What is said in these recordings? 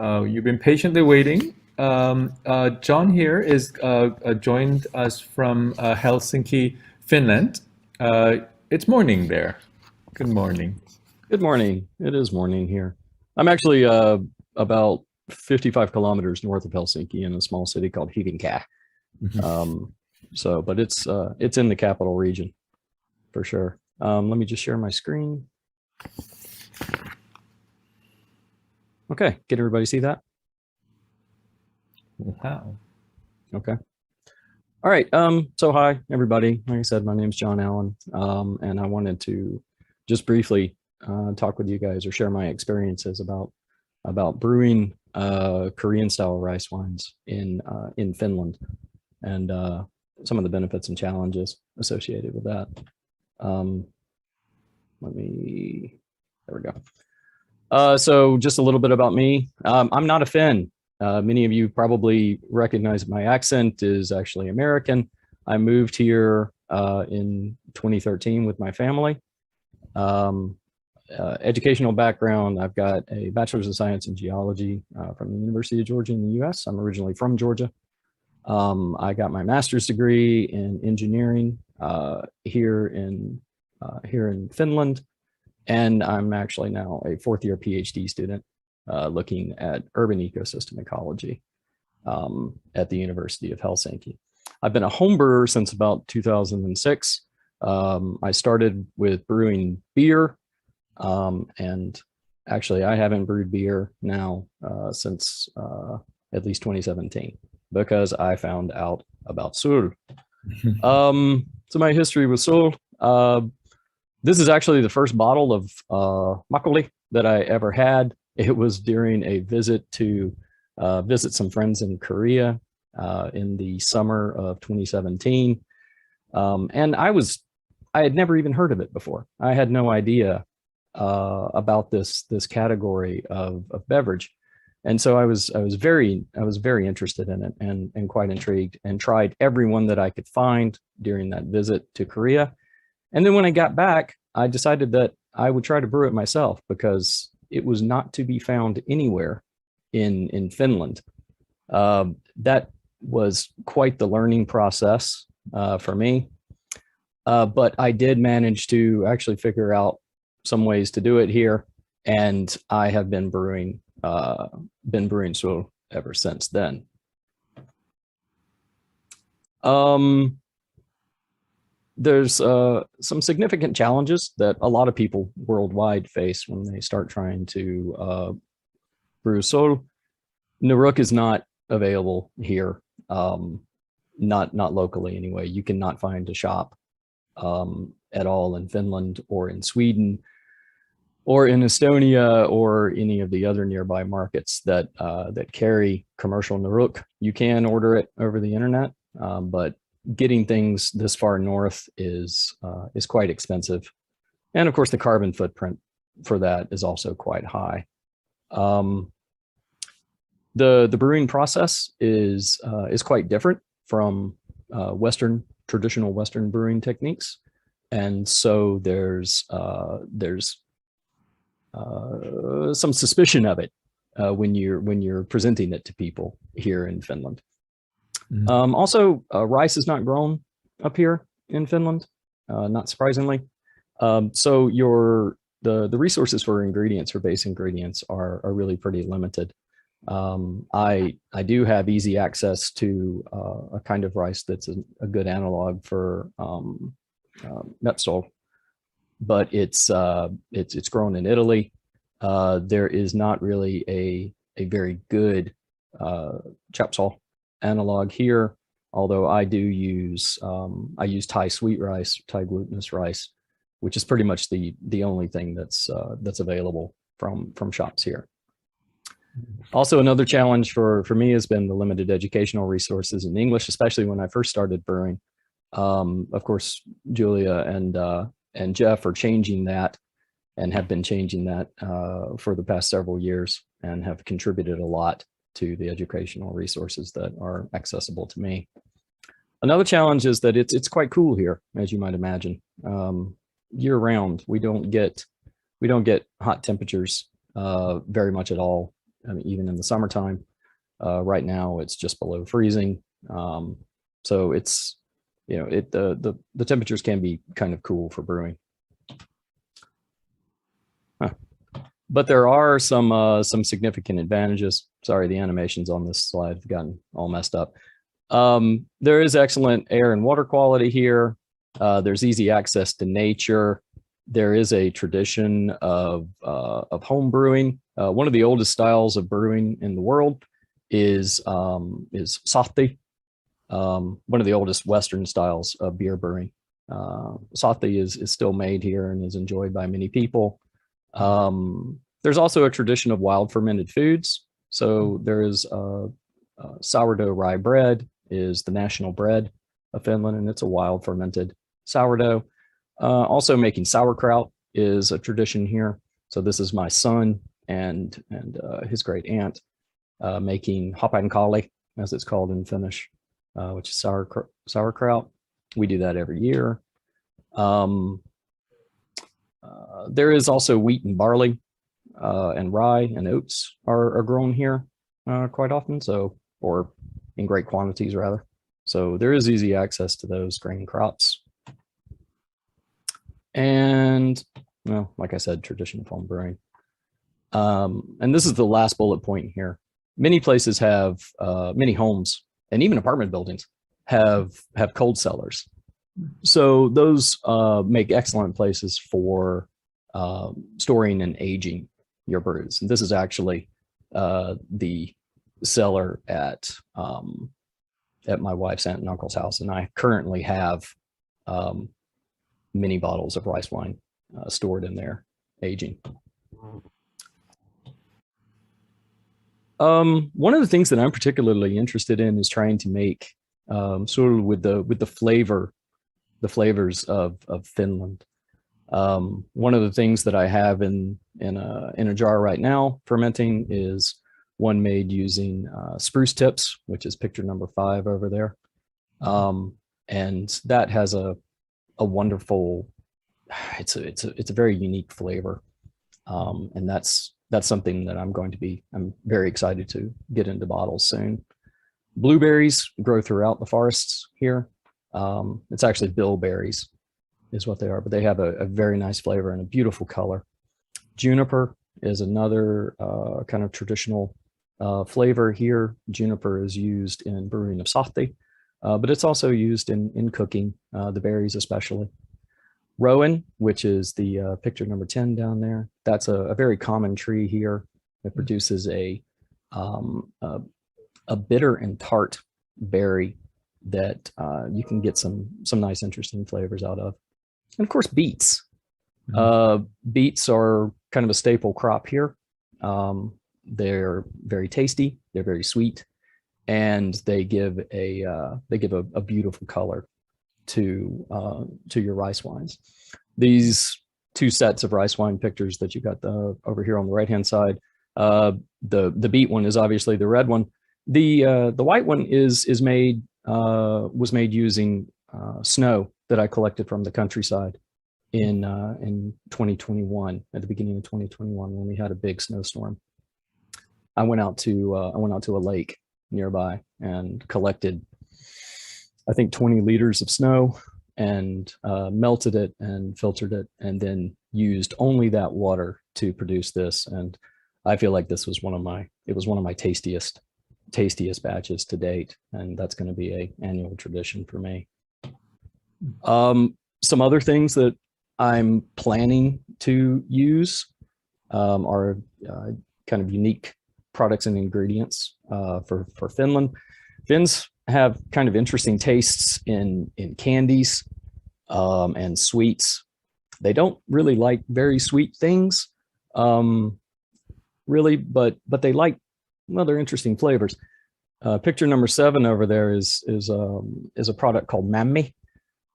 You've been patiently waiting. John here is joined us from Helsinki, Finland. It's morning there. Good morning. Good morning. It is morning here. I'm actually about 55 kilometers north of Helsinki in a small city called Hyvinkää. But it's in the capital region for sure. Let me just share my screen. Okay, can everybody see that? Wow. Okay. All right. So hi, everybody. Like I said, my name is John Allen, and I wanted to just briefly talk with you guys or share my experiences about brewing Korean-style rice wines in Finland, and some of the benefits and challenges associated with that. There we go. So just a little bit about me. I'm not a Finn. Many of you probably recognize my accent is actually American. I moved here in 2013 with my family. Educational background, I've got a Bachelor's of Science in Geology from the University of Georgia in the US. I'm originally from Georgia. I got my master's degree in engineering here in Finland. And I'm actually now a fourth year PhD student looking at urban ecosystem ecology at the University of Helsinki. I've been a home brewer since about 2006. I started with brewing beer, and actually I haven't brewed beer now since at least 2017 because I found out about Suul. So my history with Suul. This is actually the first bottle of makgeolli that I ever had. It was during a visit to visit some friends in Korea in the summer of 2017. And I had never even heard of it before. I had no idea about this category of beverage. And so I was very interested in it and quite intrigued, and tried every one that I could find during that visit to Korea. And then when I got back, I decided that I would try to brew it myself because it was not to be found anywhere in Finland. That was quite the learning process for me. But I did manage to actually figure out some ways to do it here. And I have been brewing Suul ever since then. There's some significant challenges that a lot of people worldwide face when they start trying to brew Suul. Naruk is not available here, not locally anyway. You cannot find a shop at all in Finland or in Sweden or in Estonia or any of the other nearby markets that carry commercial Naruk. You can order it over the internet, but getting things this far north is quite expensive, and of course the carbon footprint for that is also quite high. The brewing process is quite different from traditional Western brewing techniques, and so there's some suspicion of it when you're presenting it to people here in Finland. Also, rice is not grown up here in Finland, not surprisingly. So the resources for ingredients, for base ingredients, are really pretty limited. I do have easy access to a kind of rice that's a good analog for Metstol, but it's grown in Italy. There is not really a very good Chapsal analog here, although I do use Thai sweet rice, Thai glutinous rice, which is pretty much the only thing that's available from shops here. Also, another challenge for me has been the limited educational resources in English, especially when I first started brewing. Of course, Julia and Jeff are changing that and have been changing that for the past several years and have contributed a lot to the educational resources that are accessible to me. Another challenge is that it's quite cool here, as you might imagine. Year round, we don't get hot temperatures very much at all I mean, even in the summertime. Right now, it's just below freezing. So it's, you know, the temperatures can be kind of cool for brewing. But there are some significant advantages. Sorry, the animations on this slide have gotten all messed up. There is excellent air and water quality here. There's easy access to nature. There is a tradition of home brewing. One of the oldest styles of brewing in the world is Sahti, one of the oldest Western styles of beer brewing. Sahti is still made here and is enjoyed by many people. There's also a tradition of wild fermented foods. So there is sourdough rye bread is the national bread of Finland, and it's a wild fermented sourdough. Also making sauerkraut is a tradition here. So this is my son and his great aunt making happankali, as it's called in Finnish, which is sauerkraut. We do that every year. There is also wheat and barley, and rye and oats are grown here quite often, so, or in great quantities rather. So there is easy access to those grain crops. And, well, like I said, tradition of home brewing. And this is the last bullet point here. Many places have, many homes and even apartment buildings have cold cellars. So those make excellent places for storing and aging your brews. And this is actually the cellar at my wife's aunt and uncle's house. And I currently have many bottles of rice wine stored in there, aging. One of the things that I'm particularly interested in is trying to make Suul with the flavors of Finland. One of the things that I have in a jar right now fermenting is one made using spruce tips, which is picture number 5 over there. And that has a wonderful, it's a very unique flavor. And that's something that I'm very excited to get into bottles soon. Blueberries grow throughout the forests here. It's actually bilberries is what they are, but they have a very nice flavor and a beautiful color. Juniper is another kind of traditional flavor here. Juniper is used in brewing of sahti, but it's also used in cooking, the berries especially. Rowan, which is the picture number 10 down there, that's a very common tree here. It produces a bitter and tart berry that you can get some nice, interesting flavors out of. And of course, beets. Beets are kind of a staple crop here. They're very tasty. They're very sweet, and they give a beautiful color to your rice wines. These 2 sets of rice wine pictures that you got over here on the right hand side. The beet one is obviously the red one. The white one was made using snow that I collected from the countryside in 2021, at the beginning of 2021, when we had a big snowstorm. I went out to a lake nearby and collected, I think, 20 liters of snow and melted it and filtered it, and then used only that water to produce this. And I feel like this was one of my tastiest batches to date, and that's going to be an annual tradition for me. Some other things that I'm planning to use are kind of unique products and ingredients for Finland. Finns have kind of interesting tastes in candies and sweets. They don't really like very sweet things, really, but they like, well, they're interesting flavors. Picture number 7 over there is a product called mämmi,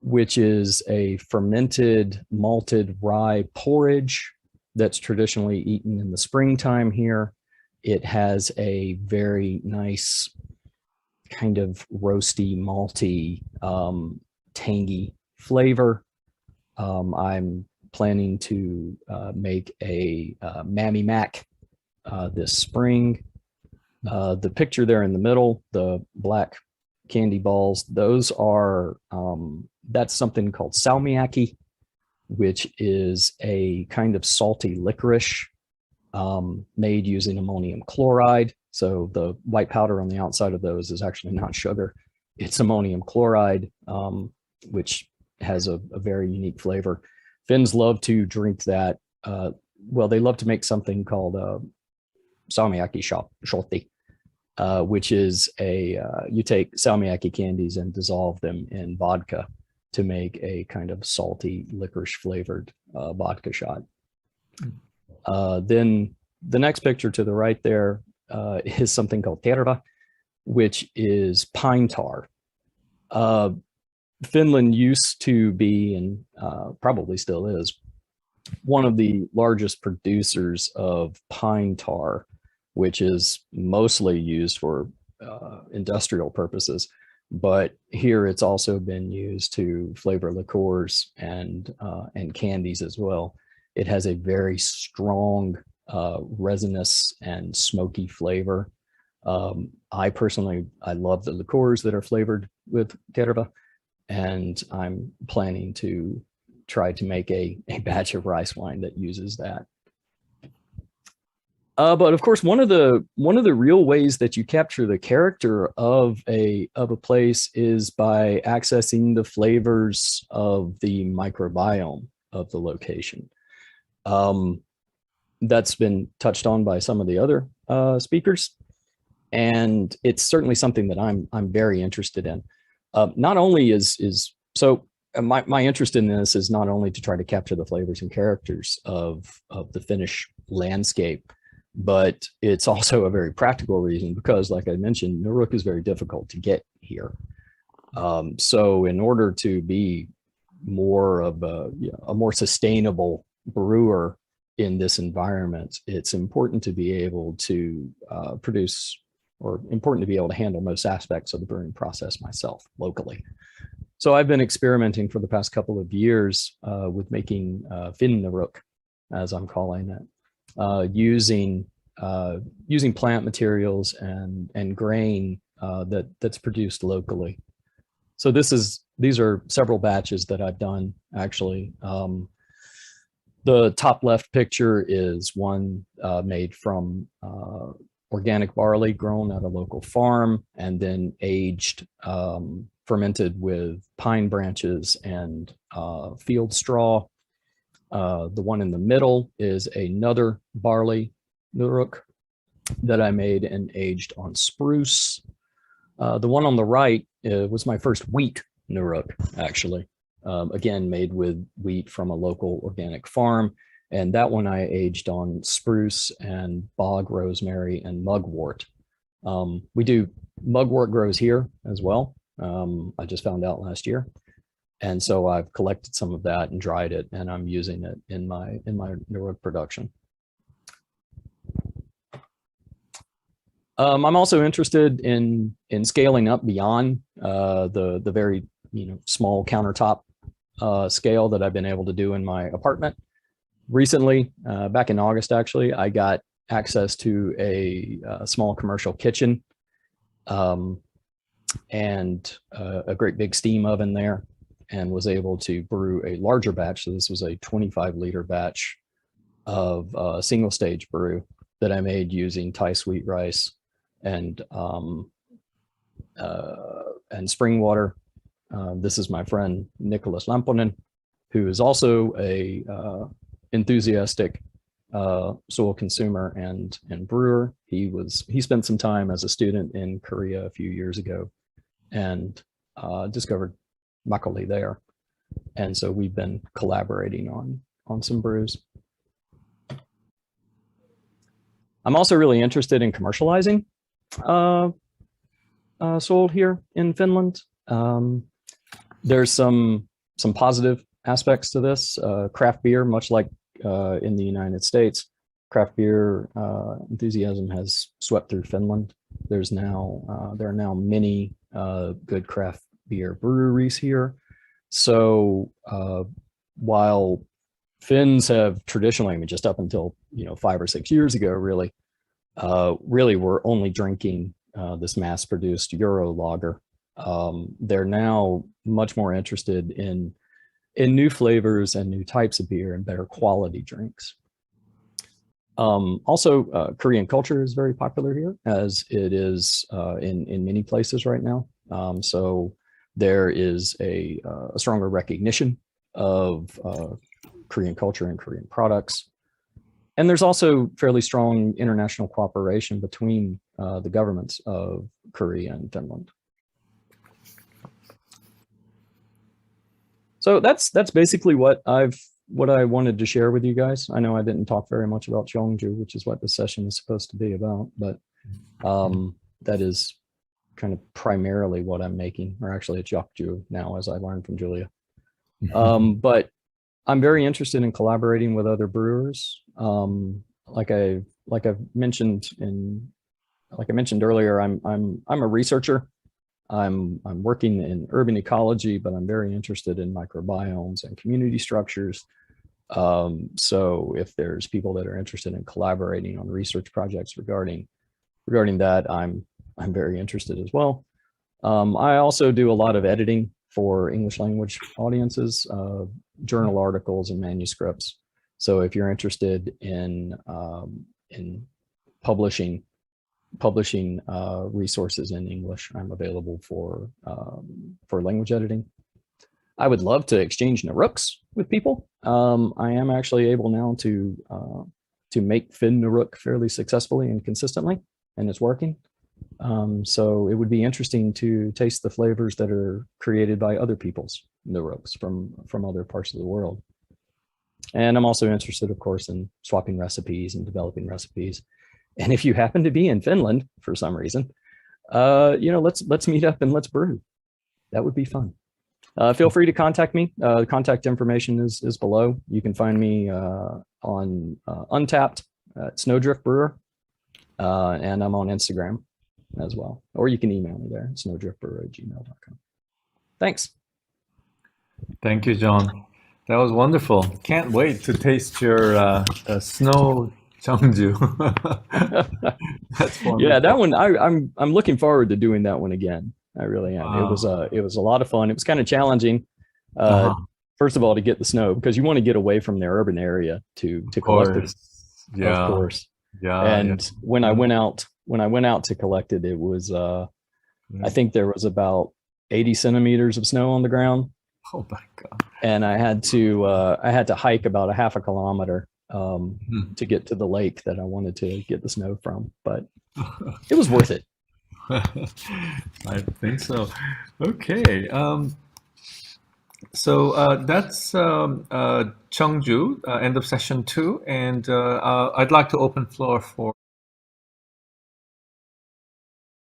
which is a fermented malted rye porridge that's traditionally eaten in the springtime here. It has a very nice kind of roasty, malty, tangy flavor. I'm planning to make a Mammy Mac this spring. The picture there in the middle, the black candy balls, those are, that's something called salmiakki, which is a kind of salty licorice made using ammonium chloride. So the white powder on the outside of those is actually not sugar. It's ammonium chloride, which has a very unique flavor. Finns love to drink that. Well, they love to make something called salmiakki shoti, which is you take salmiakki candies and dissolve them in vodka to make a kind of salty licorice flavored vodka shot. Then the next picture to the right there is something called terva, which is pine tar. Finland used to be, and probably still is, one of the largest producers of pine tar, which is mostly used for industrial purposes. But here it's also been used to flavor liqueurs and candies as well. It has a very strong resinous and smoky flavor. I personally love the liqueurs that are flavored with terva, and I'm planning to try to make a batch of rice wine that uses that. But of course, one of the real ways that you capture the character of a place is by accessing the flavors of the microbiome of the location. That's been touched on by some of the other speakers, and it's certainly something that I'm very interested in. Not only my interest in this is not only to try to capture the flavors and characters of the Finnish landscape, but it's also a very practical reason because, like I mentioned, Nuruk is very difficult to get here. So in order to be more of a more sustainable brewer in this environment, it's important to be able to produce, or important to be able to handle most aspects of the brewing process myself locally. So I've been experimenting for the past couple of years with making Finnuruk, as I'm calling it, using plant materials and grain that's produced locally. So these are several batches that I've done actually. The top left picture is one made from organic barley grown at a local farm and then aged, fermented with pine branches and field straw. The one in the middle is another barley Nuruk that I made and aged on spruce. The one on the right was my first wheat Nuruk, actually. Again, made with wheat from a local organic farm. And that one I aged on spruce and bog rosemary and mugwort. We do mugwort grows here as well. I just found out last year. And so I've collected some of that and dried it, and I'm using it in my Nuruk production. I'm also interested in scaling up beyond the very small countertop scale that I've been able to do in my apartment. Recently, back in August, actually, I got access to a small commercial kitchen and a great big steam oven there, and was able to brew a larger batch. So this was a 25-liter batch of single stage brew that I made using Thai sweet rice and spring water. This is my friend Nicholas Lamponen, who is also a enthusiastic Suul consumer and brewer. He spent some time as a student in Korea a few years ago and discovered makgeolli there, and so we've been collaborating on some brews. I'm also really interested in commercializing Suul here in Finland. There's some positive aspects to this. Craft beer, much like in the United States, craft beer enthusiasm has swept through Finland. There are now many good craft beer breweries here. So while Finns have traditionally, just up until 5 or 6 years ago, really really were only drinking this mass-produced Euro lager. They're now much more interested in new flavors and new types of beer and better quality drinks. Also, Korean culture is very popular here, as it is in many places right now. So there is a stronger recognition of Korean culture and Korean products. And there's also fairly strong international cooperation between the governments of Korea and Finland. So that's basically what I wanted to share with you guys. I know I didn't talk very much about Cheongju, which is what the session is supposed to be about, but that is kind of primarily what I'm making, or actually it's Cheongju now, as I learned from Julia. But I'm very interested in collaborating with other brewers. Like I've mentioned earlier, I'm a researcher. I'm working in urban ecology, but I'm very interested in microbiomes and community structures. So if there's people that are interested in collaborating on research projects regarding that, I'm very interested as well. I also do a lot of editing for English language audiences, journal articles and manuscripts. So if you're interested in publishing resources in English, I'm available for language editing. I would love to exchange Naruks with people. I am actually able now to make Finn Naruk fairly successfully and consistently, and it's working. So it would be interesting to taste the flavors that are created by other people's Naruks from other parts of the world. And I'm also interested, of course, in swapping recipes and developing recipes. And if you happen to be in Finland for some reason, let's meet up and let's brew. That would be fun. Feel free to contact me. The contact information is below. You can find me on Untapped at Snowdrift Brewer, and I'm on Instagram as well. Or you can email me there, snowdriftbrewer@gmail.com. Thanks. Thank you, John. That was wonderful. Can't wait to taste your snow Cheongju. That's wonderful. Yeah, that one I'm looking forward to doing that one again. I really am. Wow. It was a lot of fun. It was kind of challenging. First of all, to get the snow, because you want to get away from the urban area to collect it. Yeah. Of course. Yeah. And when I went out to collect it, it was I think there was about 80 centimeters of snow on the ground. Oh my God. And I had to hike about a half a kilometer to get to the lake that I wanted to get the snow from, but it was worth it. I think so. Okay. So that's Cheongju, end of session 2. And I'd like to open floor for